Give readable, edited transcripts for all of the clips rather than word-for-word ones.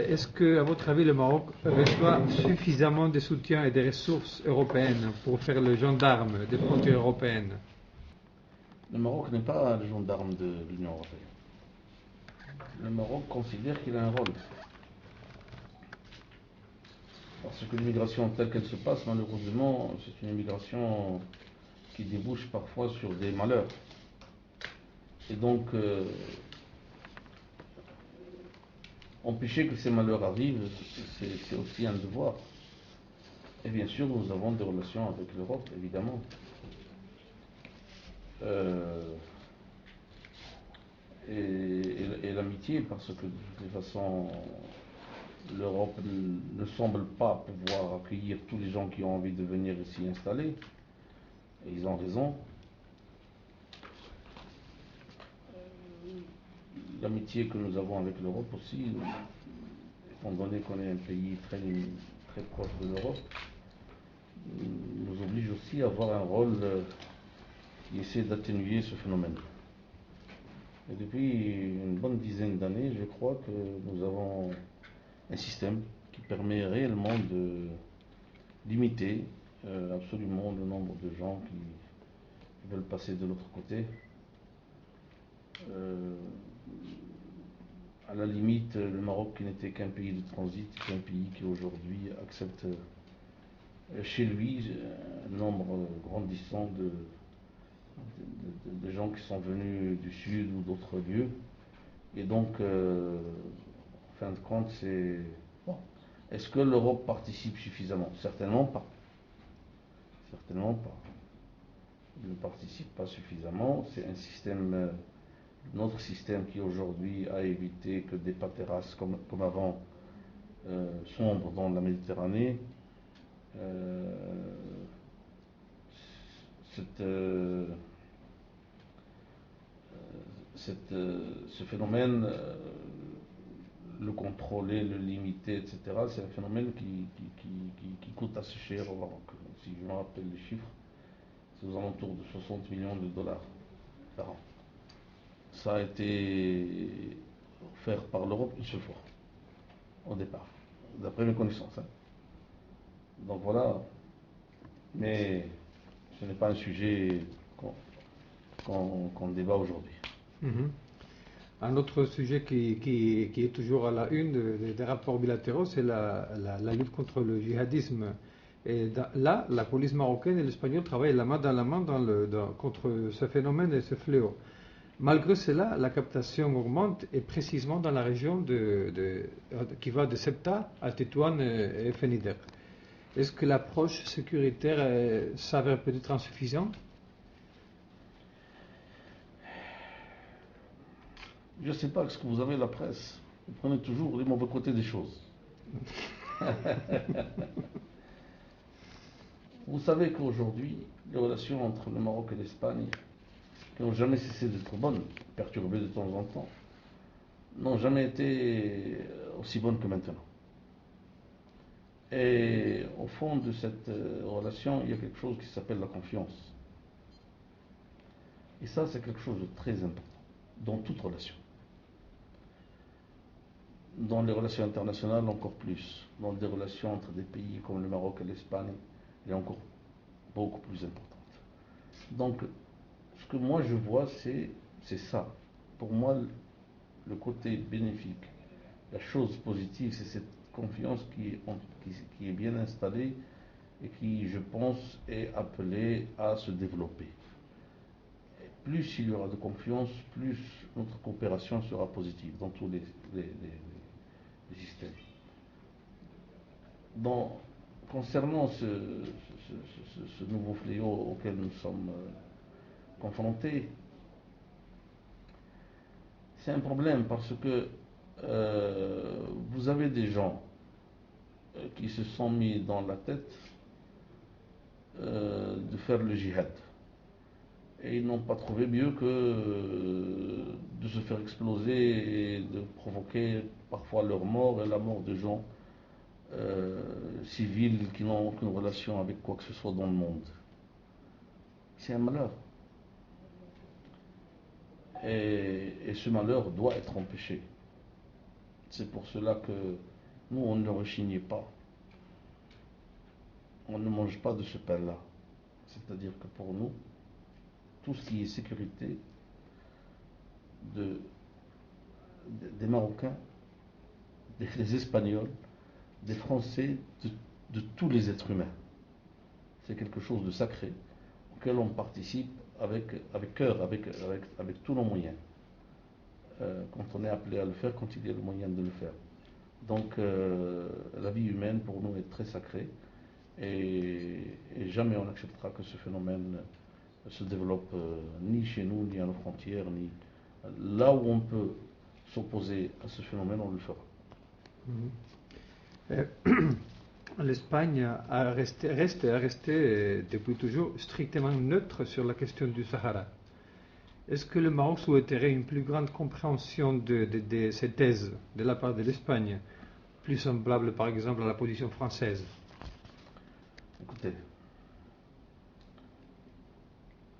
est-ce que, à votre avis, le Maroc reçoit suffisamment de soutien et de ressources européennes pour faire le gendarme des frontières européennes? Le Maroc n'est pas le gendarme de l'Union européenne. Le Maroc considère qu'il a un rôle. Parce que l'immigration telle qu'elle se passe, malheureusement, c'est une immigration qui débouche parfois sur des malheurs. Et donc, empêcher que ces malheurs arrivent, c'est aussi un devoir. Et bien sûr, nous avons des relations avec l'Europe, évidemment. Et l'amitié, parce que de toute façon, l'Europe ne semble pas pouvoir accueillir tous les gens qui ont envie de venir s'y installer. Et ils ont raison. L'amitié que nous avons avec l'Europe aussi, étant donné qu'on est un pays très, très proche de l'Europe, nous oblige aussi à avoir un rôle qui essaie d'atténuer ce phénomène. Et depuis une bonne dizaine d'années, je crois que nous avons un système qui permet réellement de limiter absolument le nombre de gens qui veulent passer de l'autre côté. À la limite, le Maroc, qui n'était qu'un pays de transit, est un pays qui aujourd'hui accepte chez lui un nombre grandissant de gens qui sont venus du sud ou d'autres lieux. Et donc, en fin de compte, c'est... Bon. Est-ce que l'Europe participe suffisamment? Certainement pas. Certainement pas. Elle ne participe pas suffisamment. C'est un système... Notre système qui aujourd'hui a évité que des paterasses comme avant sombrent dans la Méditerranée. Ce phénomène, le contrôler, le limiter, etc., c'est un phénomène qui coûte assez cher au Maroc. Si je me rappelle les chiffres, c'est aux alentours de 60 millions de dollars par an. Ça a été offert par l'Europe une seule fois, au départ, d'après mes connaissances. Donc voilà, mais ce n'est pas un sujet qu'on débat aujourd'hui. Un autre sujet qui est toujours à la une des rapports bilatéraux, c'est la lutte contre le djihadisme. Et là, la police marocaine et l'espagnole travaillent la main dans la main contre ce phénomène et ce fléau. Malgré cela, la captation augmente et précisément dans la région qui va de Ceuta à Tétouan et Fenider. Est-ce que l'approche sécuritaire s'avère peut-être insuffisante? Je ne sais pas ce que vous avez la presse. Vous prenez toujours les mauvais côtés des choses. Vous savez qu'aujourd'hui, les relations entre le Maroc et l'Espagne, qui n'ont jamais cessé d'être bonnes, perturbées de temps en temps, n'ont jamais été aussi bonnes que maintenant. Et au fond de cette relation, il y a quelque chose qui s'appelle la confiance. Et ça, c'est quelque chose de très important dans toute relation. Dans les relations internationales, encore plus. Dans des relations entre des pays comme le Maroc et l'Espagne, elle est encore beaucoup plus importante. Donc, ce que moi je vois, c'est ça. Pour moi, le côté bénéfique, la chose positive, c'est cette confiance qui est bien installée et qui, je pense, est appelée à se développer. Et plus il y aura de confiance, plus notre coopération sera positive dans tous les systèmes. Concernant ce nouveau fléau auquel nous sommes confrontés, c'est un problème parce que vous avez des gens qui se sont mis dans la tête de faire le djihad. Et ils n'ont pas trouvé mieux que de se faire exploser et de provoquer parfois leur mort et la mort de gens civils qui n'ont aucune relation avec quoi que ce soit dans le monde. C'est un malheur. Et ce malheur doit être empêché. C'est pour cela que Nous, on ne rechigne pas. On ne mange pas de ce pain-là. C'est-à-dire que pour nous, tout ce qui est sécurité des Marocains, des Espagnols, des Français, de tous les êtres humains. C'est quelque chose de sacré auquel on participe avec cœur, avec tous nos moyens. Quand on est appelé à le faire, quand il y a le moyen de le faire. Donc la vie humaine pour nous est très sacrée et jamais on n'acceptera que ce phénomène se développe ni chez nous, ni à nos frontières, ni là où on peut s'opposer à ce phénomène, on le fera. L'Espagne reste depuis toujours strictement neutre sur la question du Sahara. Est-ce que le Maroc souhaiterait une plus grande compréhension de ces thèses de la part de l'Espagne, plus semblable par exemple à la position française? Écoutez,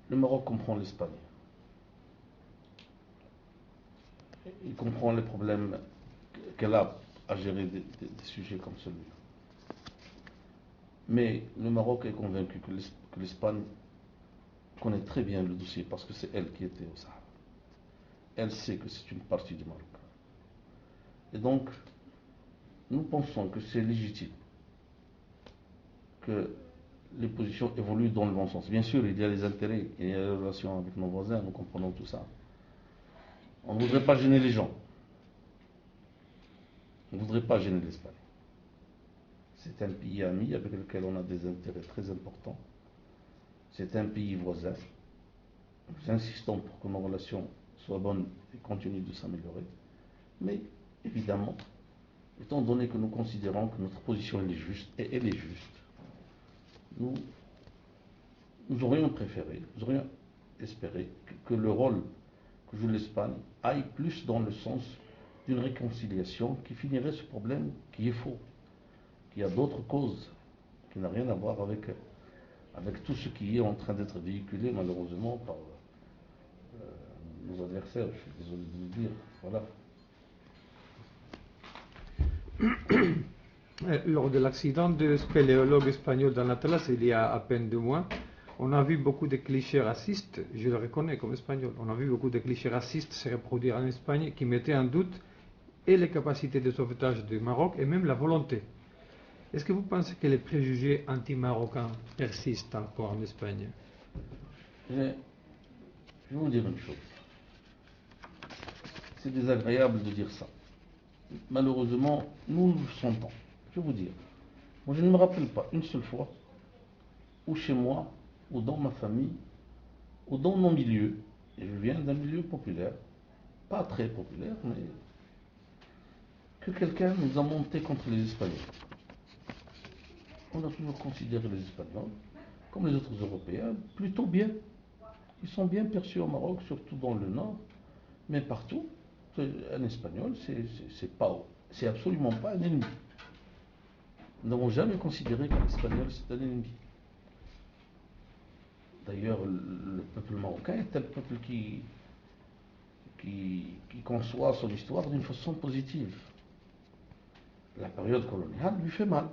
le Maroc comprend l'Espagne. Il comprend les problèmes qu'elle a à gérer des sujets comme celui-là. Mais le Maroc est convaincu que l'Espagne connaît très bien le dossier parce que c'est elle qui était au Sahara. Elle sait que c'est une partie du Maroc. Et donc, nous pensons que c'est légitime que les positions évoluent dans le bon sens. Bien sûr, il y a les intérêts, il y a les relations avec nos voisins, nous comprenons tout ça. On ne voudrait pas gêner les gens. On ne voudrait pas gêner l'Espagne. C'est un pays ami avec lequel on a des intérêts très importants. C'est un pays voisin. Nous insistons pour que nos relations soient bonnes et continuent de s'améliorer. Mais évidemment, étant donné que nous considérons que notre position est juste, et elle est juste, nous aurions préféré, nous aurions espéré que le rôle que joue l'Espagne aille plus dans le sens d'une réconciliation qui finirait ce problème qui est faux, qui a d'autres causes, qui n'a rien à voir avec tout ce qui est en train d'être véhiculé malheureusement par nos adversaires, je suis désolé de le dire. Voilà. Lors de l'accident de spéléologue espagnol dans l'Atlas, il y a à peine 2 mois, on a vu beaucoup de clichés racistes, je le reconnais comme espagnol, on a vu beaucoup de clichés racistes se reproduire en Espagne qui mettaient en doute et les capacités de sauvetage du Maroc et même la volonté. Est-ce que vous pensez que les préjugés anti-marocains persistent encore en Espagne? Je vais vous dire une chose. C'est désagréable de dire ça. Malheureusement, nous le sentons. Je vais vous dire. Moi, je ne me rappelle pas une seule fois où chez moi, ou dans ma famille, ou dans nos milieux, et je viens d'un milieu populaire, pas très populaire, mais que quelqu'un nous a monté contre les Espagnols. On a toujours considéré les Espagnols, comme les autres Européens, plutôt bien. Ils sont bien perçus au Maroc, surtout dans le nord, mais partout. Un Espagnol, c'est absolument pas un ennemi. Nous n'avons jamais considéré qu'un Espagnol c'est un ennemi. D'ailleurs, le peuple marocain est un peuple qui conçoit son histoire d'une façon positive. La période coloniale lui fait mal,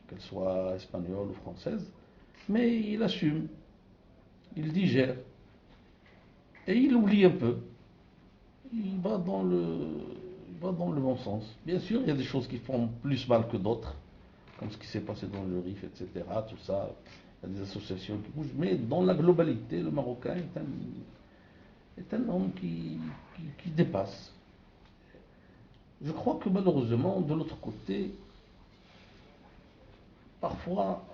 qu'elle soit espagnole ou française, mais il assume, il digère, et il oublie un peu. Il va dans le bon sens. Bien sûr, il y a des choses qui font plus mal que d'autres, comme ce qui s'est passé dans le Rif, etc. Tout ça, il y a des associations qui bougent, mais dans la globalité, le Marocain est un homme qui dépasse. Je crois que malheureusement, de l'autre côté, parfois,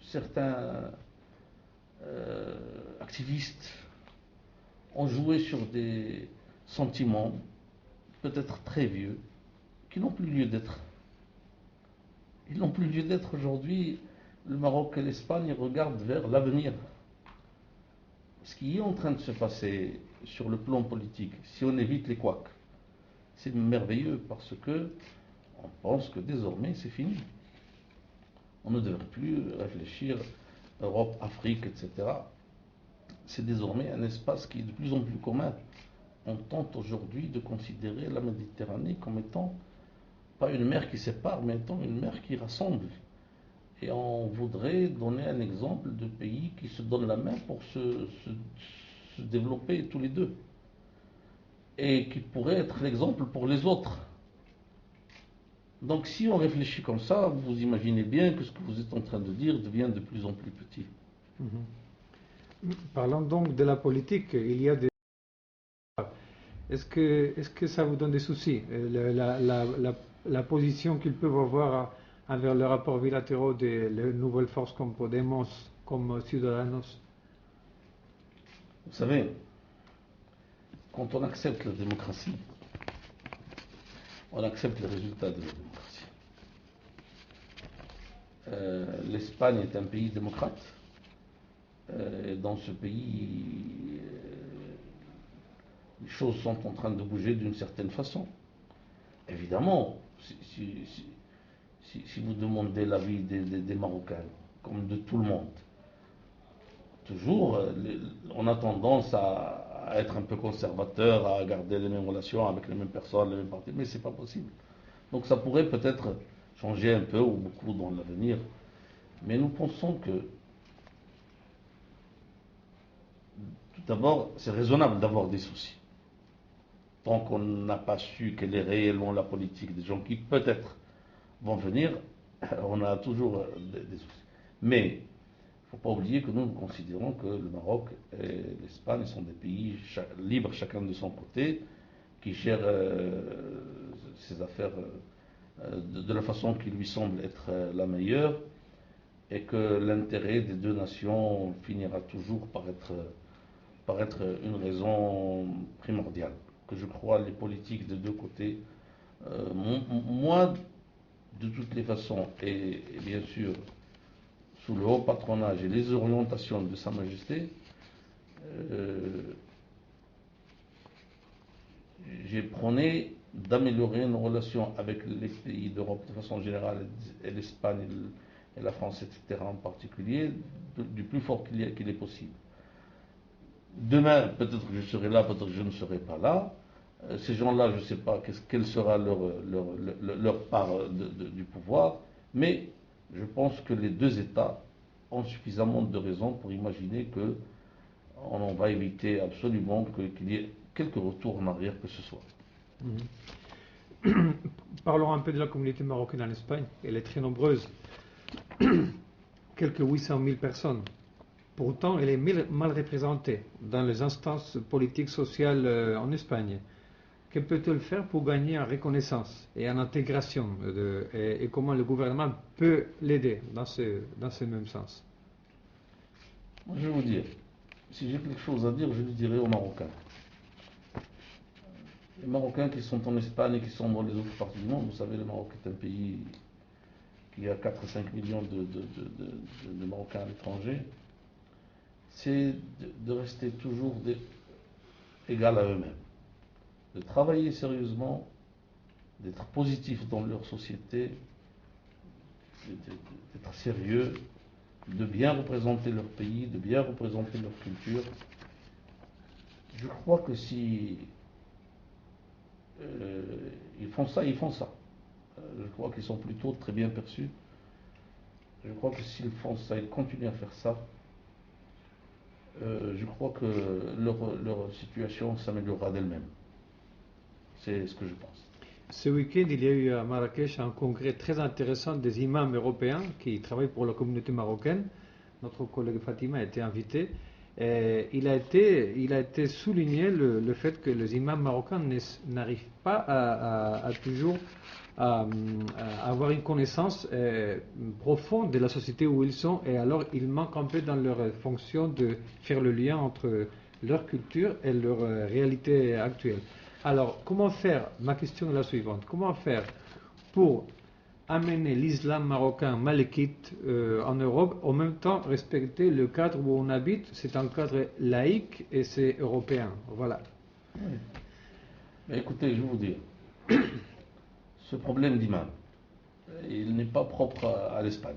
certains activistes ont joué sur des sentiments peut-être très vieux qui n'ont plus lieu d'être. Ils n'ont plus lieu d'être aujourd'hui. Le Maroc et l'Espagne regardent vers l'avenir. Ce qui est en train de se passer sur le plan politique, si on évite les couacs, c'est merveilleux parce que on pense que désormais c'est fini. On ne devrait plus réfléchir Europe, Afrique, etc. C'est désormais un espace qui est de plus en plus commun on tente aujourd'hui de considérer la Méditerranée comme étant pas une mer qui sépare, mais étant une mer qui rassemble. Et on voudrait donner un exemple de pays qui se donnent la main pour se développer tous les deux. Et qui pourrait être l'exemple pour les autres. Donc si on réfléchit comme ça, vous imaginez bien que ce que vous êtes en train de dire devient de plus en plus petit. Parlant donc de la politique, il y a des... Est-ce que ça vous donne des soucis, la position qu'ils peuvent avoir envers le rapport bilatéraux des nouvelles forces comme Podemos, comme Ciudadanos? Vous savez, quand on accepte la démocratie, on accepte les résultats de la démocratie. L'Espagne est un pays démocrate. Et dans ce pays, les choses sont en train de bouger d'une certaine façon. Évidemment, si vous demandez l'avis des Marocains, comme de tout le monde, toujours, on a tendance à être un peu conservateur, à garder les mêmes relations avec les mêmes personnes, les mêmes partis, mais c'est pas possible. Donc ça pourrait peut-être changer un peu ou beaucoup dans l'avenir. Mais nous pensons que, tout d'abord, c'est raisonnable d'avoir des soucis. Tant qu'on n'a pas su quelle est réellement la politique des gens qui peut-être vont venir, on a toujours des soucis. Mais il ne faut pas oublier que nous considérons que le Maroc et l'Espagne sont des pays libres chacun de son côté, qui gèrent ses affaires de la façon qui lui semble être la meilleure, et que l'intérêt des deux nations finira toujours par être une raison primordiale. Que je crois les politiques des deux côtés, moi, de toutes les façons, et bien sûr, sous le haut patronage et les orientations de Sa Majesté, j'ai prôné d'améliorer nos relations avec les pays d'Europe de façon générale, et l'Espagne et la France, etc. en particulier, du plus fort qu'il est possible. Demain, peut-être que je serai là, peut-être que je ne serai pas là. Ces gens-là, je ne sais pas quelle sera leur part du pouvoir, mais je pense que les deux États ont suffisamment de raisons pour imaginer qu'on va éviter absolument qu'il y ait quelques retours en arrière que ce soit. Parlons un peu de la communauté marocaine en Espagne. Elle est très nombreuse, quelques 800 000 personnes. Pourtant, elle est mal représentée dans les instances politiques sociales en Espagne. Que peut-elle faire pour gagner en reconnaissance et en intégration et comment le gouvernement peut l'aider dans ce même sens? Moi, je vais vous dire, si j'ai quelque chose à dire, je le dirai aux Marocains. Les Marocains qui sont en Espagne et qui sont dans les autres parties du monde, vous savez, le Maroc est un pays qui a 4 à 5 millions de Marocains à l'étranger, c'est de rester toujours égal à eux-mêmes, de travailler sérieusement, d'être positifs dans leur société, d'être sérieux, de bien représenter leur pays, de bien représenter leur culture. Je crois que si ils font ça, ils font ça. Je crois qu'ils sont plutôt très bien perçus. Je crois que s'ils font ça, ils continuent à faire ça, je crois que leur situation s'améliorera d'elle-même. C'est ce que je pense. Ce week-end, il y a eu à Marrakech un congrès très intéressant des imams européens qui travaillent pour la communauté marocaine. Notre collègue Fatima a été invité. Et il a été souligné le fait que les imams marocains n'arrivent pas à toujours à avoir une connaissance profonde de la société où ils sont, et alors ils manquent un peu dans leur fonction de faire le lien entre leur culture et leur réalité actuelle. Alors, comment faire? Ma question est la suivante. Comment faire pour amener l'islam marocain malékite en Europe, en même temps respecter le cadre où on habite? C'est un cadre laïque et c'est européen. Voilà. Oui. Mais écoutez, je vais vous dire, ce problème d'imam, il n'est pas propre à l'Espagne.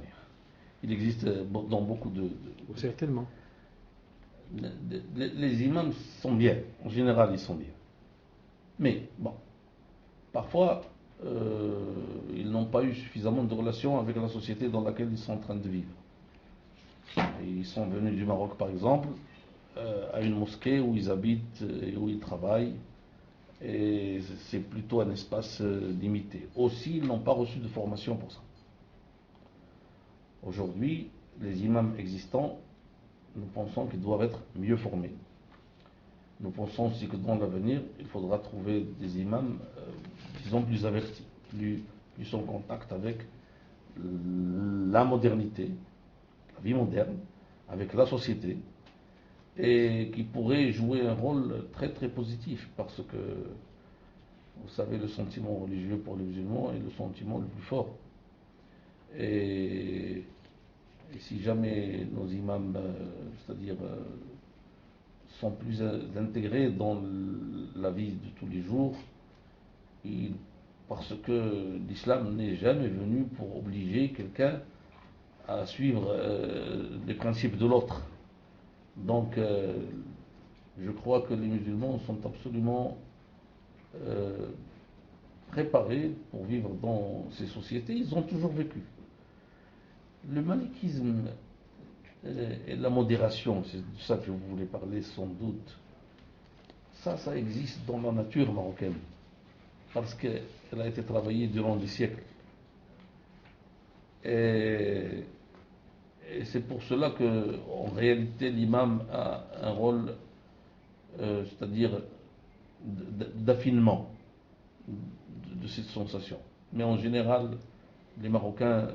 Il existe dans beaucoup de... Certainement. Les imams sont bien, en général ils sont bien. Mais bon, parfois, ils n'ont pas eu suffisamment de relations avec la société dans laquelle ils sont en train de vivre. Et ils sont venus du Maroc, par exemple, à une mosquée où ils habitent et où ils travaillent. Et c'est plutôt un espace limité. Aussi, ils n'ont pas reçu de formation pour ça. Aujourd'hui, les imams existants, nous pensons qu'ils doivent être mieux formés. Nous pensons aussi que dans l'avenir, il faudra trouver des imams, disons, plus avertis, plus en contact avec la modernité, la vie moderne, avec la société, et qui pourraient jouer un rôle très très positif, parce que, vous savez, le sentiment religieux pour les musulmans est le sentiment le plus fort. Et si jamais nos imams, c'est-à-dire sont plus intégrés dans la vie de tous les jours, parce que l'islam n'est jamais venu pour obliger quelqu'un à suivre les principes de l'autre. Donc, je crois que les musulmans sont absolument préparés pour vivre dans ces sociétés. Ils ont toujours vécu. Le malikisme et la modération, c'est de ça que je voulais parler sans doute. Ça existe dans la nature marocaine, parce qu'elle a été travaillée durant des siècles. Et c'est pour cela que, en réalité, l'imam a un rôle, c'est-à-dire d'affinement de cette sensation. Mais en général, les Marocains,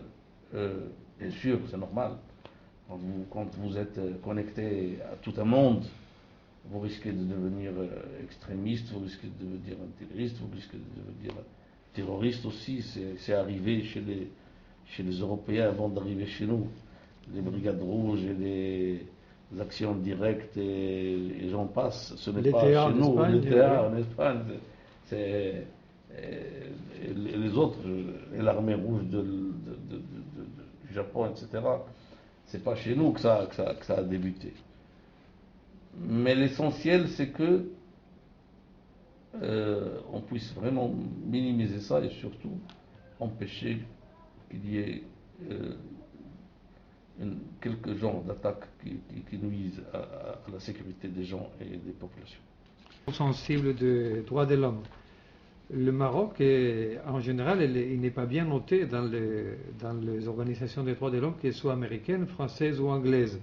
bien sûr, c'est normal, quand vous êtes connecté à tout un monde, vous risquez de devenir extrémiste, vous risquez de devenir intégriste, vous risquez de devenir terroriste aussi. C'est arrivé chez les Européens avant d'arriver chez nous. Les brigades rouges et les actions directes et j'en passe. Ce n'est pas chez nous, l'ETA en Espagne. C'est les autres, et l'armée rouge du Japon, etc. C'est pas chez nous que ça a débuté. Mais l'essentiel, c'est que on puisse vraiment minimiser ça et surtout empêcher qu'il y ait quelques genres d'attaques qui nuisent à la sécurité des gens et des populations. Sensible des droits de l'homme. Le Maroc, en général, il n'est pas bien noté dans les organisations des droits de l'homme, qu'elles soient américaines, françaises ou anglaises.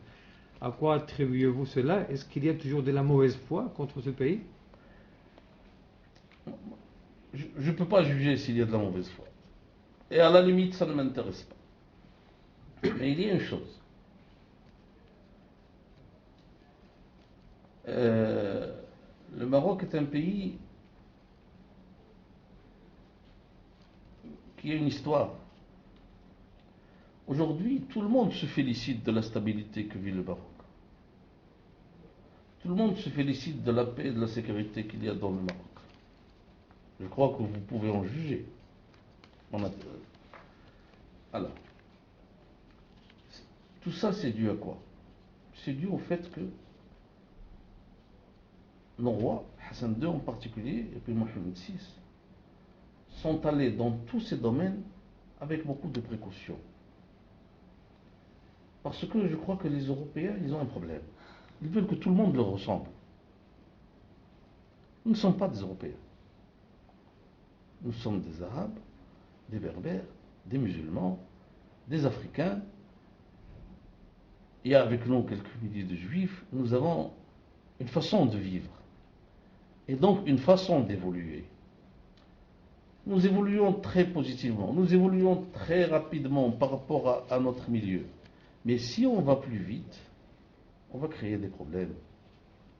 À quoi attribuez-vous cela? Est-ce qu'il y a toujours de la mauvaise foi contre ce pays? Je ne peux pas juger s'il y a de la mauvaise foi. Et à la limite, ça ne m'intéresse pas. Mais il y a une chose. Le Maroc est un pays qui a une histoire. Aujourd'hui, tout le monde se félicite de la stabilité que vit le Maroc. Tout le monde se félicite de la paix et de la sécurité qu'il y a dans le Maroc. Je crois que vous pouvez en juger. Alors, tout ça, c'est dû à quoi? C'est dû au fait que nos rois, Hassan II en particulier, et puis Mohamed VI, sont allés dans tous ces domaines avec beaucoup de précautions. Parce que je crois que les Européens, ils ont un problème. Ils veulent que tout le monde leur ressemble. Nous ne sommes pas des Européens. Nous sommes des Arabes, des Berbères, des musulmans, des Africains. Il y a avec nous quelques milliers de Juifs. Nous avons une façon de vivre. Et donc une façon d'évoluer. Nous évoluons très positivement. Nous évoluons très rapidement par rapport à notre milieu. Mais si on va plus vite, on va créer des problèmes.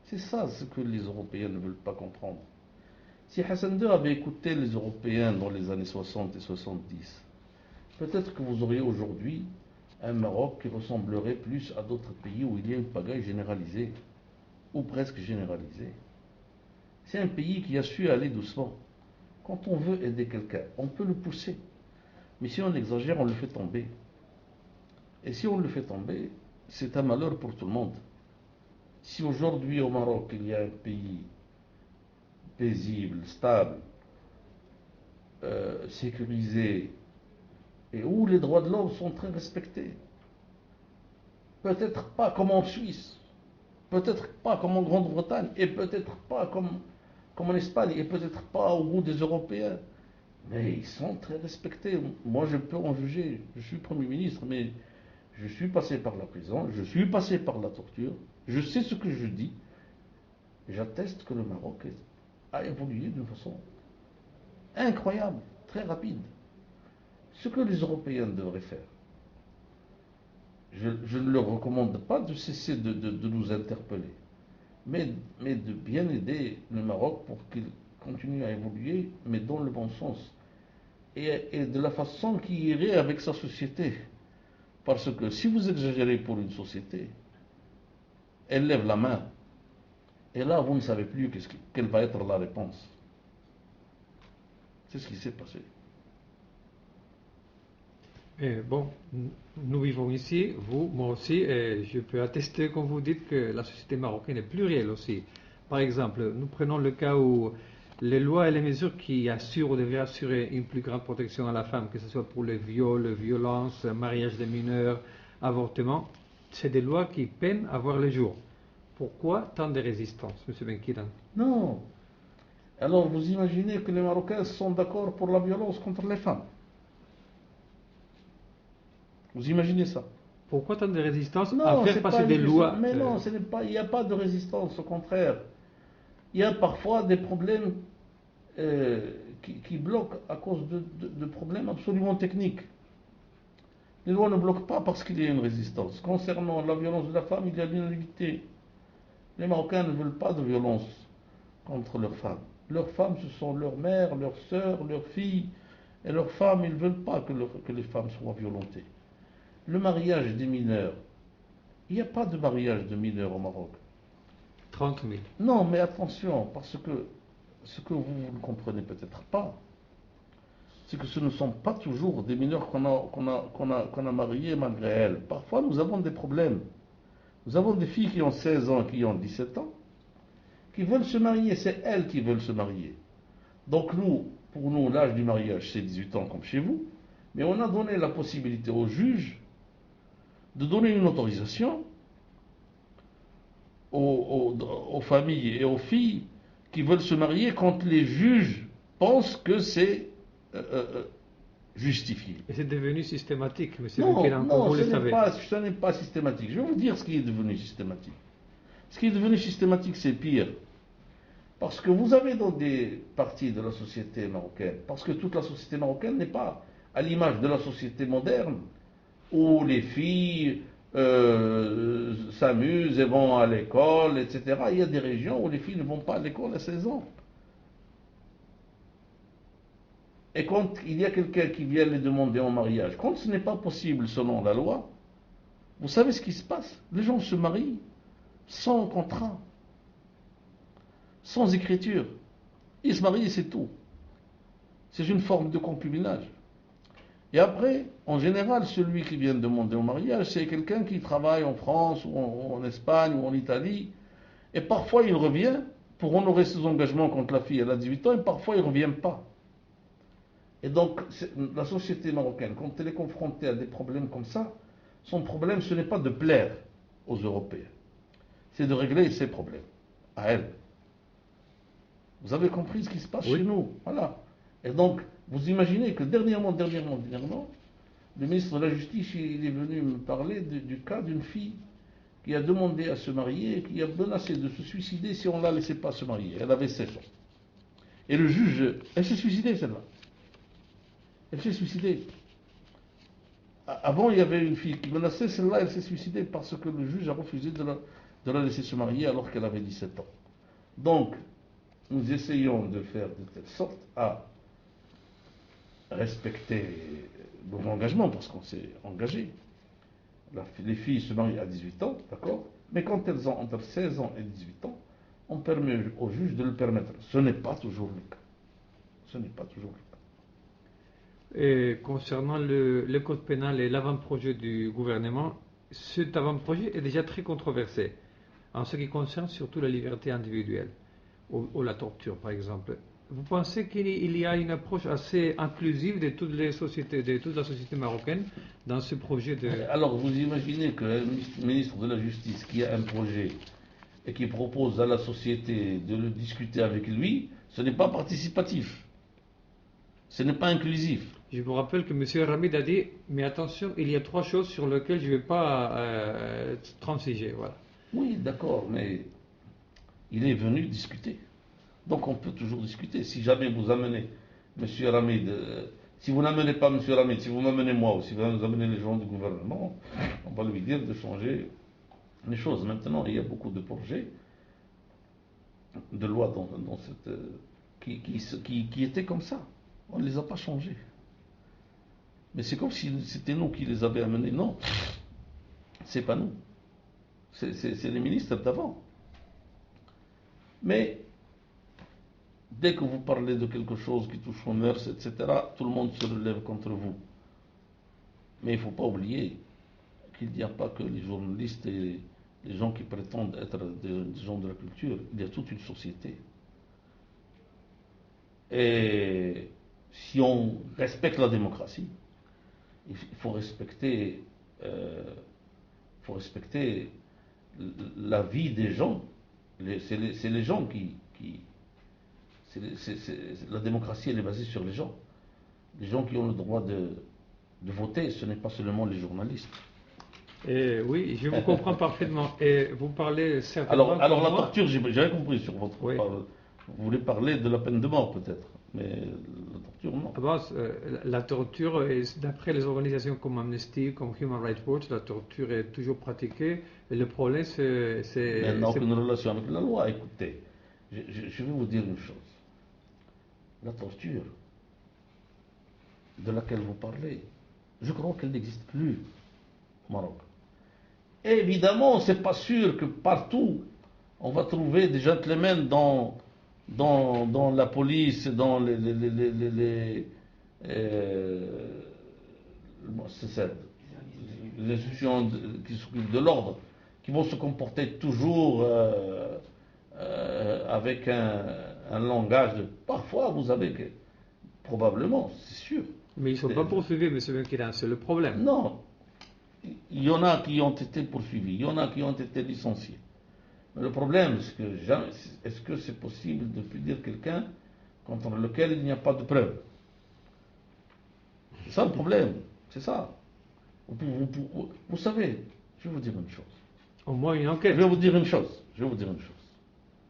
C'est ça ce que les Européens ne veulent pas comprendre. Si Hassan II avait écouté les Européens dans les années 60 et 70, peut-être que vous auriez aujourd'hui un Maroc qui ressemblerait plus à d'autres pays où il y a une pagaille généralisée, ou presque généralisée. C'est un pays qui a su aller doucement. Quand on veut aider quelqu'un, on peut le pousser. Mais si on exagère, on le fait tomber. Et si on le fait tomber, c'est un malheur pour tout le monde. Si aujourd'hui au Maroc, il y a un pays paisible, stable, sécurisé, et où les droits de l'homme sont très respectés. Peut-être pas comme en Suisse, peut-être pas comme en Grande-Bretagne, et peut-être pas comme en Espagne, et peut-être pas au goût des Européens. Mais ils sont très respectés. Moi, je peux en juger. Je suis Premier ministre, mais je suis passé par la prison, je suis passé par la torture, je sais ce que je dis. J'atteste que le Maroc a évolué d'une façon incroyable, très rapide. Ce que les Européens devraient faire. Je ne leur recommande pas de cesser de nous interpeller, mais de bien aider le Maroc pour qu'il continue à évoluer, mais dans le bon sens. Et de la façon qui irait avec sa société. Parce que si vous exagérez pour une société, elle lève la main. Et là, vous ne savez plus quelle va être la réponse. C'est ce qui s'est passé. Bon, nous vivons ici, vous, moi aussi, et je peux attester, comme vous dites, que la société marocaine est plurielle aussi. Par exemple, nous prenons le cas où les lois et les mesures qui assurent ou devraient assurer une plus grande protection à la femme, que ce soit pour les viols, violences, mariage des mineurs, avortement, c'est des lois qui peinent à voir le jour. Pourquoi tant de résistance, M. Benkidan? Non. Alors, vous imaginez que les Marocains sont d'accord pour la violence contre les femmes. Vous imaginez ça? Pourquoi tant de résistance à Non, faire c'est passer pas des une question. lois Mais non, il n'y a pas de résistance, au contraire. Il y a parfois des problèmes qui bloquent à cause de problèmes absolument techniques. Les lois ne bloquent pas parce qu'il y a une résistance. Concernant la violence de la femme, il y a l'unanimité. Les Marocains ne veulent pas de violence contre leurs femmes. Leurs femmes, ce sont leurs mères, leurs sœurs, leurs filles. Et leurs femmes, ils ne veulent pas que les femmes soient violentées. Le mariage des mineurs. Il n'y a pas de mariage de mineurs au Maroc. 30 000. Non, mais attention, parce que ce que vous ne comprenez peut-être pas, c'est que ce ne sont pas toujours des mineurs qu'on a mariés malgré elles. Parfois, nous avons des problèmes. Nous avons des filles qui ont 16 ans, qui ont 17 ans, qui veulent se marier. C'est elles qui veulent se marier. Donc nous, pour nous, l'âge du mariage, c'est 18 ans comme chez vous. Mais on a donné la possibilité aux juges de donner une autorisation aux familles et aux filles qui veulent se marier quand les juges pensent que c'est justifié. Et c'est devenu systématique, M. Non, Benkidan, comme vous le savez. ce n'est pas systématique. Je vais vous dire ce qui est devenu systématique. Ce qui est devenu systématique, c'est pire. Parce que vous avez dans des parties de la société marocaine, parce que toute la société marocaine n'est pas à l'image de la société moderne, où les filles s'amusent et vont à l'école, etc. Il y a des régions où les filles ne vont pas à l'école à 16 ans. Et quand il y a quelqu'un qui vient les demander en mariage, quand ce n'est pas possible selon la loi, vous savez ce qui se passe? Les gens se marient sans contrat, sans écriture. Ils se marient et c'est tout. C'est une forme de concubinage. Et après, en général, celui qui vient demander au mariage, c'est quelqu'un qui travaille en France, ou en Espagne, ou en Italie. Et parfois, il revient pour honorer ses engagements quand la fille elle a 18 ans, et parfois, il ne revient pas. Et donc, la société marocaine, quand elle est confrontée à des problèmes comme ça, son problème, ce n'est pas de plaire aux Européens. C'est de régler ses problèmes, à elle. Vous avez compris ce qui se passe chez nous? Voilà. Et donc, vous imaginez que dernièrement, le ministre de la Justice, il est venu me parler du cas d'une fille qui a demandé à se marier, qui a menacé de se suicider si on ne la laissait pas se marier. Elle avait 16 ans. Et le juge, elle s'est suicidée celle-là. Elle s'est suicidée. Avant, il y avait une fille qui menaçait, celle-là, elle s'est suicidée parce que le juge a refusé de la laisser se marier alors qu'elle avait 17 ans. Donc, nous essayons de faire de telle sorte à respecter nos engagements parce qu'on s'est engagé. Les filles se marient à 18 ans, d'accord? Mais quand elles ont entre 16 ans et 18 ans, on permet au juge de le permettre. Ce n'est pas toujours le cas. Ce n'est pas toujours le cas. Et concernant le code pénal et l'avant-projet du gouvernement, cet avant-projet est déjà très controversé en ce qui concerne surtout la liberté individuelle. ou la torture, par exemple. Vous pensez qu'il y a une approche assez inclusive de toutes les sociétés, de toute la société marocaine dans ce projet de... Alors, vous imaginez qu'un ministre de la Justice qui a un projet et qui propose à la société de le discuter avec lui, ce n'est pas participatif. Ce n'est pas inclusif. Je vous rappelle que M. Ramid a dit, mais attention, il y a 3 choses sur lesquelles je ne vais pas transiger. Voilà. Oui, d'accord, mais il est venu discuter. Donc on peut toujours discuter. Si jamais vous amenez M. Ramid, si vous n'amenez pas M. Ramid, si vous m'amenez moi ou si vous amenez les gens du gouvernement, on va lui dire de changer les choses. Maintenant, il y a beaucoup de projets de loi dans cette, qui étaient comme ça. On ne les a pas changés. Mais c'est comme si c'était nous qui les avions amenés. Non, c'est pas nous. C'est les ministres d'avant. Mais dès que vous parlez de quelque chose qui touche aux mœurs, etc., tout le monde se relève contre vous. Mais il ne faut pas oublier qu'il n'y a pas que les journalistes et les gens qui prétendent être des gens de la culture. Il y a toute une société. Et si on respecte la démocratie, il faut respecter la vie des gens. C'est les gens qui la démocratie, elle est basée sur les gens. Les gens qui ont le droit de voter, ce n'est pas seulement les journalistes. Oui, je vous comprends parfaitement. Et vous parlez certainement... Alors la torture, j'ai bien compris sur votre... Oui. Vous voulez parler de la peine de mort peut-être, mais la torture, non. La torture, d'après les organisations comme Amnesty, comme Human Rights Watch, la torture est toujours pratiquée. Et le problème, c'est... Elle n'a aucune relation avec la loi. Écoutez, je vais vous dire une chose. La torture de laquelle vous parlez, je crois qu'elle n'existe plus au Maroc. Et évidemment, c'est pas sûr que partout on va trouver des gentlemen dans la police, dans les institutions qui s'occupent de l'ordre, qui vont se comporter toujours avec un langage de... Parfois, vous avez que... Probablement, c'est sûr. Mais ils ne sont pas poursuivis, M. Benkiran, c'est le problème. Non. Il y en a qui ont été poursuivis, il y en a qui ont été licenciés. Mais le problème, c'est que est-ce que c'est possible de punir quelqu'un contre lequel il n'y a pas de preuve? C'est ça le problème, c'est ça. Vous savez, je vais vous dire une chose. Au moins une enquête. Je vais vous dire une chose.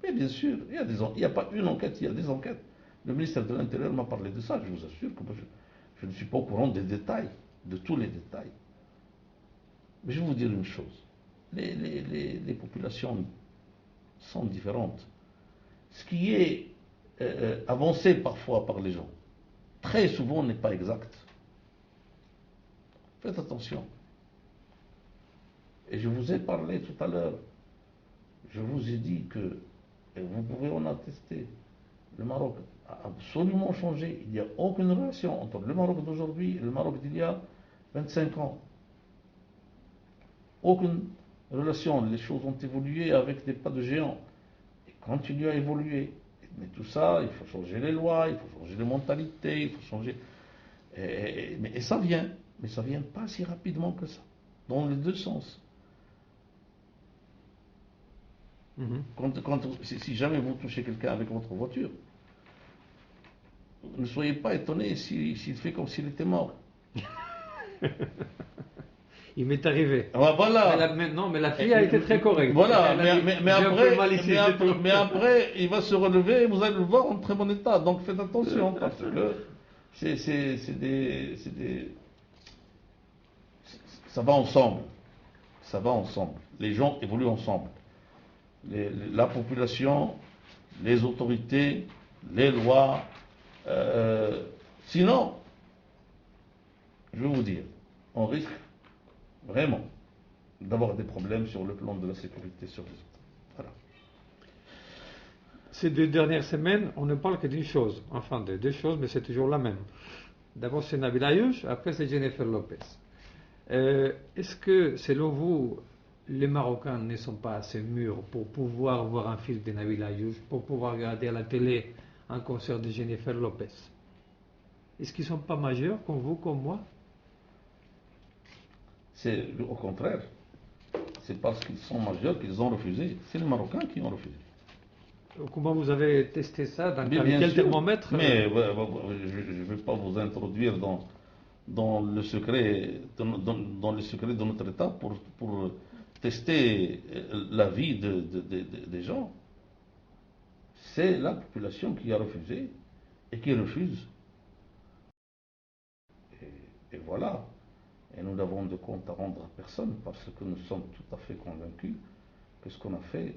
Mais bien sûr, il n'y a pas une enquête, il y a des enquêtes. Le ministère de l'Intérieur m'a parlé de ça, je vous assure que moi, je ne suis pas au courant des détails, de tous les détails. Mais je vais vous dire une chose. Les populations sont différentes. Ce qui est avancé parfois par les gens, très souvent n'est pas exact. Faites attention. Et je vous ai parlé tout à l'heure. Je vous ai dit que, et vous pouvez en attester, le Maroc a absolument changé. Il n'y a aucune relation entre le Maroc d'aujourd'hui et le Maroc d'il y a 25 ans. Aucune relation. Les choses ont évolué avec des pas de géant. Et continuent à évoluer. Mais tout ça, il faut changer les lois, il faut changer les mentalités, il faut changer... Et ça vient. Mais ça ne vient pas si rapidement que ça. Dans les deux sens. Si jamais vous touchez quelqu'un avec votre voiture, ne soyez pas étonné s'il fait comme s'il était mort. Il m'est arrivé. Ah, voilà. Mais la fille a été très correcte. Voilà, mais après, il va se relever et vous allez le voir en très bon état. Donc faites attention, parce que ça va ensemble. Ça va ensemble. Les gens évoluent ensemble. La population, les autorités, les lois. Sinon, je vais vous dire, on risque vraiment d'avoir des problèmes sur le plan de la sécurité sur les autres. Voilà. Ces 2 dernières semaines, on ne parle que d'une chose, enfin de 2 choses, mais c'est toujours la même. D'abord c'est Nabil Ayouch, après c'est Jennifer Lopez. Est-ce que, selon vous, les Marocains ne sont pas assez mûrs pour pouvoir voir un film de Nabil Ayoub, pour pouvoir regarder à la télé un concert de Jennifer Lopez. Est-ce qu'ils ne sont pas majeurs comme vous, comme moi? C'est au contraire. C'est parce qu'ils sont majeurs qu'ils ont refusé. C'est les Marocains qui ont refusé. Comment vous avez testé ça? Mais Avec bien quel sûr, thermomètre? mais je ne vais pas vous introduire dans le secret, dans le secret de notre État pour tester la vie des gens. C'est la population qui a refusé et qui refuse. Et voilà. Et nous n'avons de compte à rendre à personne parce que nous sommes tout à fait convaincus que ce qu'on a fait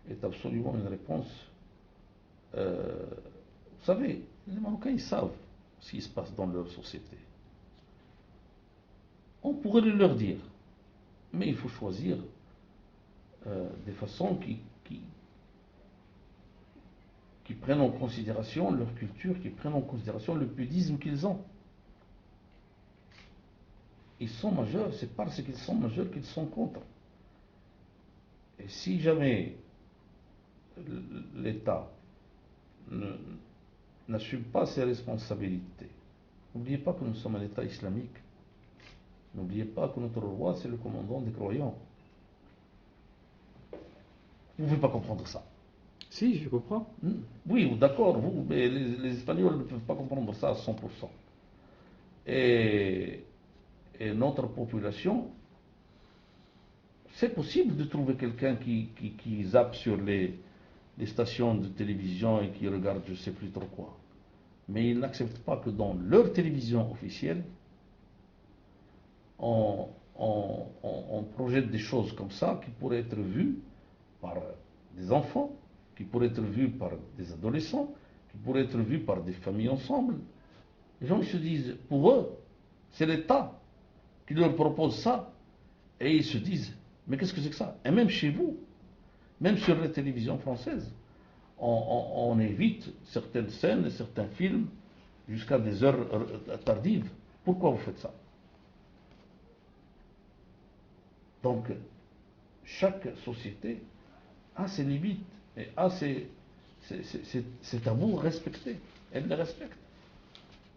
est absolument une réponse. Vous savez, les Marocains, ils savent ce qui se passe dans leur société. On pourrait le leur dire, mais il faut choisir des façons qui prennent en considération leur culture, qui prennent en considération le bouddhisme qu'ils ont. Ils sont majeurs, c'est parce qu'ils sont majeurs qu'ils sont contre. Et si jamais l'État n'assume pas ses responsabilités, n'oubliez pas que nous sommes un État islamique. N'oubliez pas que notre roi, c'est le commandant des croyants. Vous ne pouvez pas comprendre ça. Si, je comprends. Oui, d'accord, vous, mais les Espagnols ne peuvent pas comprendre ça à 100%. Et notre population, c'est possible de trouver quelqu'un qui zappe sur les stations de télévision et qui regarde je ne sais plus trop quoi. Mais ils n'acceptent pas que dans leur télévision officielle, on projette des choses comme ça qui pourraient être vues par des enfants, qui pourraient être vues par des adolescents, qui pourraient être vues par des familles ensemble. Les gens se disent, pour eux, c'est l'État qui leur propose ça, et ils se disent, mais qu'est-ce que c'est que ça? Et même chez vous, même sur la télévision française, on évite certaines scènes et certains films jusqu'à des heures tardives. Pourquoi vous faites ça? Donc, chaque société a ses limites et a ses tabous respectés. Elle les respecte.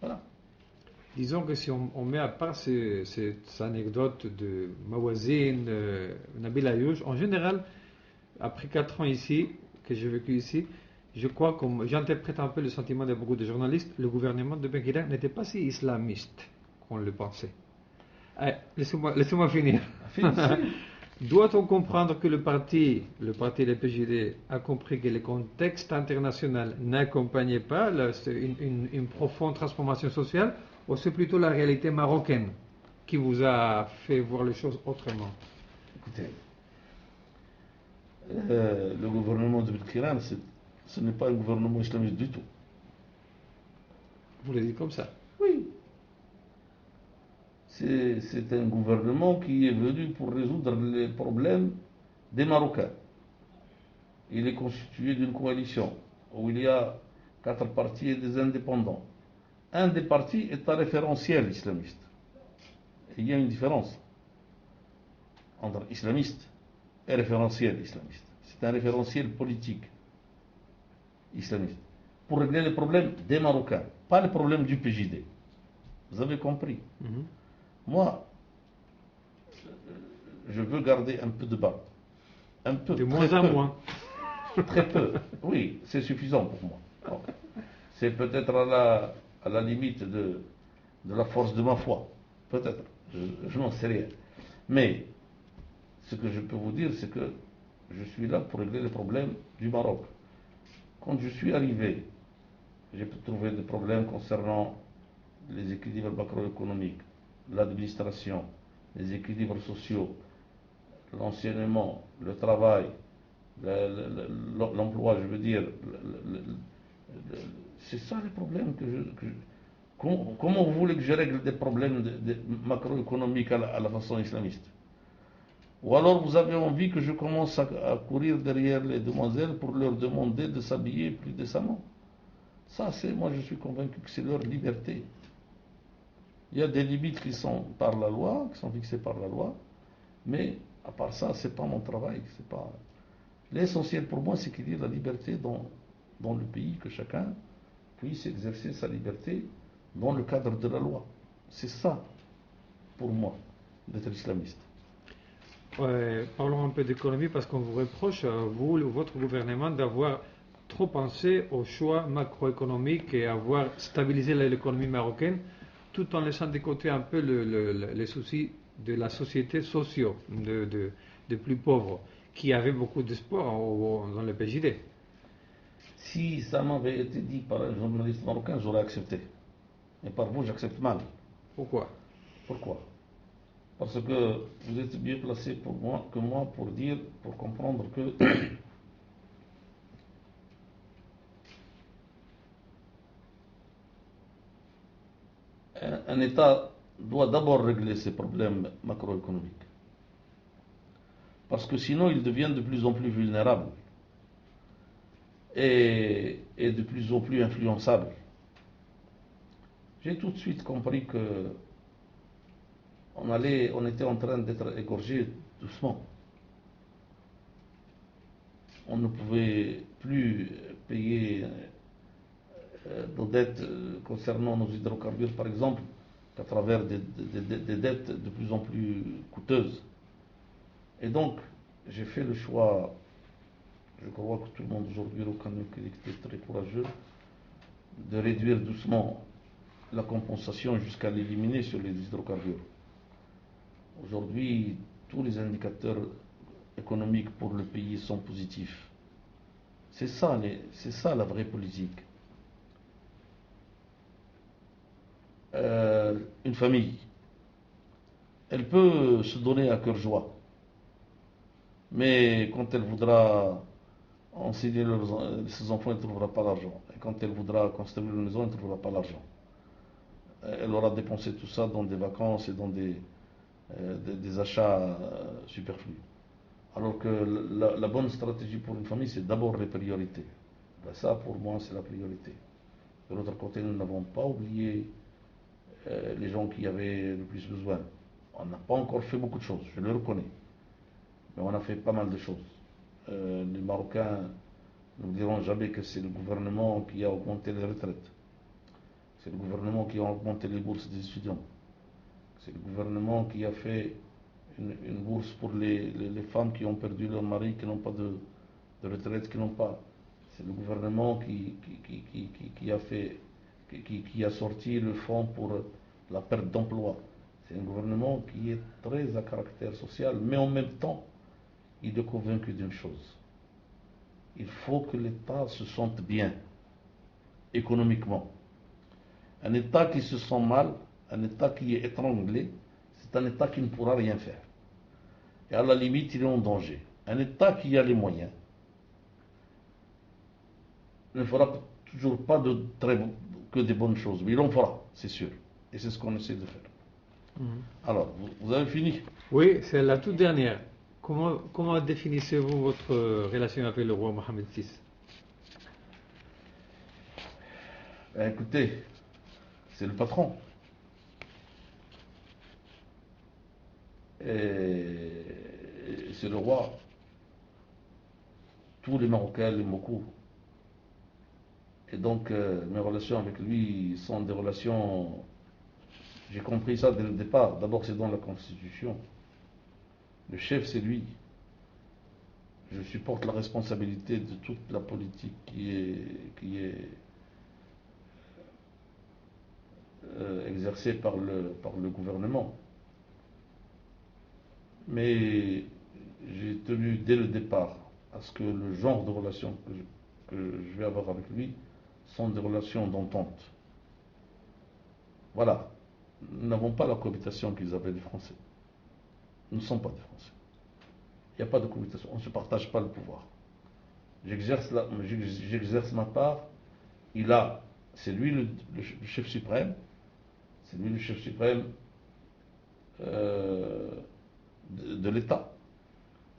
Voilà. Disons que si on met à part cette anecdote de Mawazine, Nabil Ayouch, en général, après 4 ans ici, que j'ai vécu ici, je crois que j'interprète un peu le sentiment de beaucoup de journalistes, le gouvernement de Ben Guira n'était pas si islamiste qu'on le pensait. Laissez-moi finir. Doit-on comprendre que le parti des PJD, a compris que le contexte international n'accompagnait pas une profonde transformation sociale, ou c'est plutôt la réalité marocaine qui vous a fait voir les choses autrement? Écoutez, le gouvernement de Ben ce n'est pas un gouvernement islamiste du tout. Vous le dites comme ça? Oui. C'est un gouvernement qui est venu pour résoudre les problèmes des Marocains. Il est constitué d'une coalition où il y a 4 partis et des indépendants. Un des partis est un référentiel islamiste. Et il y a une différence entre islamiste et référentiel islamiste. C'est un référentiel politique islamiste pour régler les problèmes des Marocains, pas les problèmes du PJD. Vous avez compris? Moi, je veux garder un peu de barbe. Un peu. De moins en moins. Très peu. Oui, c'est suffisant pour moi. Donc, c'est peut-être à la limite de la force de ma foi. Peut-être. Je n'en sais rien. Mais ce que je peux vous dire, c'est que je suis là pour régler les problèmes du Maroc. Quand je suis arrivé, j'ai trouvé des problèmes concernant les équilibres macroéconomiques, l'administration, les équilibres sociaux, l'enseignement, le travail, l'emploi, je veux dire. C'est ça les problèmes comment vous voulez que je règle des problèmes macroéconomiques à la façon islamiste? Ou alors vous avez envie que je commence à courir derrière les demoiselles pour leur demander de s'habiller plus décemment? Ça, moi je suis convaincu que c'est leur liberté. Il y a des limites qui sont par la loi, qui sont fixées par la loi, mais À part ça, c'est pas mon travail. C'est pas... L'essentiel pour moi, c'est qu'il y ait la liberté dans le pays, que chacun puisse exercer sa liberté dans le cadre de la loi. C'est ça, pour moi, d'être islamiste. Ouais, parlons un peu d'économie parce qu'on vous reproche, vous, votre gouvernement, d'avoir trop pensé aux choix macroéconomiques et avoir stabilisé l'économie marocaine tout en laissant de côté un peu les soucis de la société sociaux, de plus pauvres, qui avaient beaucoup d'espoir dans le PJD. Si ça m'avait été dit par un journaliste marocain, j'aurais accepté. Et par vous, j'accepte mal. Pourquoi? Pourquoi? Parce que vous êtes mieux placé que moi pour dire, pour comprendre que un État doit d'abord régler ses problèmes macroéconomiques. Parce que sinon, il devient de plus en plus vulnérable et de plus en plus influençable. J'ai tout de suite compris que on était en train d'être égorgé doucement. On ne pouvait plus payer nos dettes concernant nos hydrocarbures, par exemple, qu'à travers des dettes de plus en plus coûteuses. Et donc, j'ai fait le choix, je crois que tout le monde aujourd'hui reconnaît qu'il était très courageux, de réduire doucement la compensation jusqu'à l'éliminer sur les hydrocarbures. Aujourd'hui, tous les indicateurs économiques pour le pays sont positifs. C'est ça la vraie politique. Une famille, elle peut se donner à cœur joie, mais quand elle voudra enseigner ses enfants, elle ne trouvera pas l'argent. Et quand elle voudra construire une maison, elle ne trouvera pas l'argent. Elle aura dépensé tout ça dans des vacances et dans des achats superflus. Alors que la bonne stratégie pour une famille, c'est d'abord les priorités. Ben ça, pour moi, c'est la priorité. De l'autre côté, nous n'avons pas oublié les gens qui avaient le plus besoin. On n'a pas encore fait beaucoup de choses, je le reconnais. Mais on a fait pas mal de choses. Les Marocains ne diront jamais que c'est le gouvernement qui a augmenté les retraites. C'est le gouvernement qui a augmenté les bourses des étudiants. C'est le gouvernement qui a fait une bourse pour les femmes qui ont perdu leur mari, qui n'ont pas de retraite, qui n'ont pas. C'est le gouvernement qui a sorti le fonds pour la perte d'emploi. C'est un gouvernement qui est très à caractère social, mais en même temps, il est convaincu d'une chose. Il faut que l'État se sente bien, économiquement. Un État qui se sent mal, un État qui est étranglé, c'est un État qui ne pourra rien faire. Et à la limite, il est en danger. Un État qui a les moyens ne fera toujours pas que des bonnes choses, mais il en fera, c'est sûr. Et c'est ce qu'on essaie de faire. Alors, vous avez fini? Oui, c'est la toute dernière. Comment définissez-vous votre relation avec le roi Mohamed VI? Écoutez, c'est le patron. Et c'est le roi. Tous les Marocains l'aiment beaucoup. Et donc, mes relations avec lui sont des relations... J'ai compris ça dès le départ. D'abord, c'est dans la Constitution. Le chef, c'est lui. Je supporte la responsabilité de toute la politique qui est exercée par le gouvernement. Mais j'ai tenu dès le départ à ce que le genre de relations que je vais avoir avec lui sont des relations d'entente. Voilà. Nous n'avons pas la cohabitation qu'ils avaient les Français. Nous ne sommes pas des Français. Il n'y a pas de cohabitation. On ne se partage pas le pouvoir. J'exerce ma part. C'est lui le chef suprême. C'est lui le chef suprême de l'État.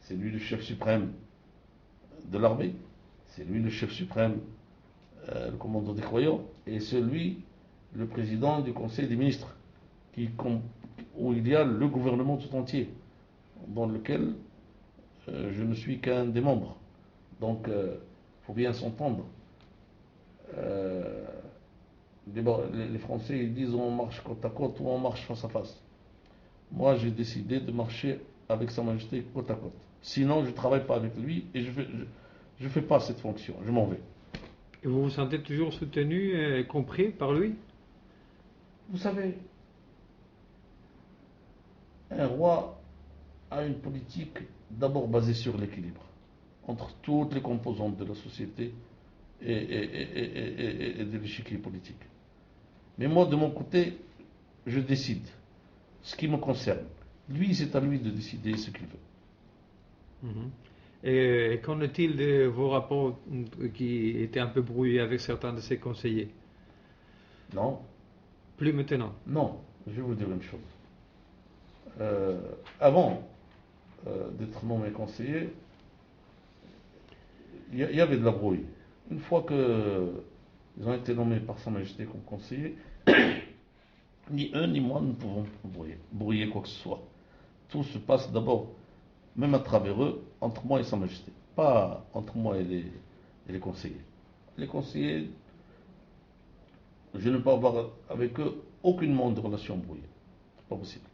C'est lui le chef suprême de l'armée. C'est lui le chef suprême, le commandant des croyants. Et c'est lui le président du Conseil des ministres, où il y a le gouvernement tout entier. dans lequel je ne suis qu'un des membres. Donc, il faut bien s'entendre. Les Français ils disent on marche côte à côte ou on marche face à face. Moi, j'ai décidé de marcher avec Sa Majesté côte à côte. Sinon, je ne travaille pas avec lui et je fais pas cette fonction. Je m'en vais. Et vous vous sentez toujours soutenu et compris par lui? Vous savez, un roi a une politique d'abord basée sur l'équilibre entre toutes les composantes de la société et de l'échiquier politique. Mais moi, de mon côté, je décide ce qui me concerne. Lui, c'est à lui de décider ce qu'il veut. Mhm. Et qu'en est-il de vos rapports qui étaient un peu brouillés avec certains de ses conseillers? Non, Plus maintenant. non, je vais vous dire une chose. Avant d'être nommé conseiller, il y avait de la brouille. Une fois qu'ils ont été nommés par Sa Majesté comme conseiller, ni eux ni moi ne pouvons brouiller quoi que ce soit. Tout se passe d'abord, même à travers eux, entre moi et Sa Majesté. Pas entre moi et les conseillers. Les conseillers, je ne peux avoir avec eux aucunement de relation brouillée. C'est pas possible.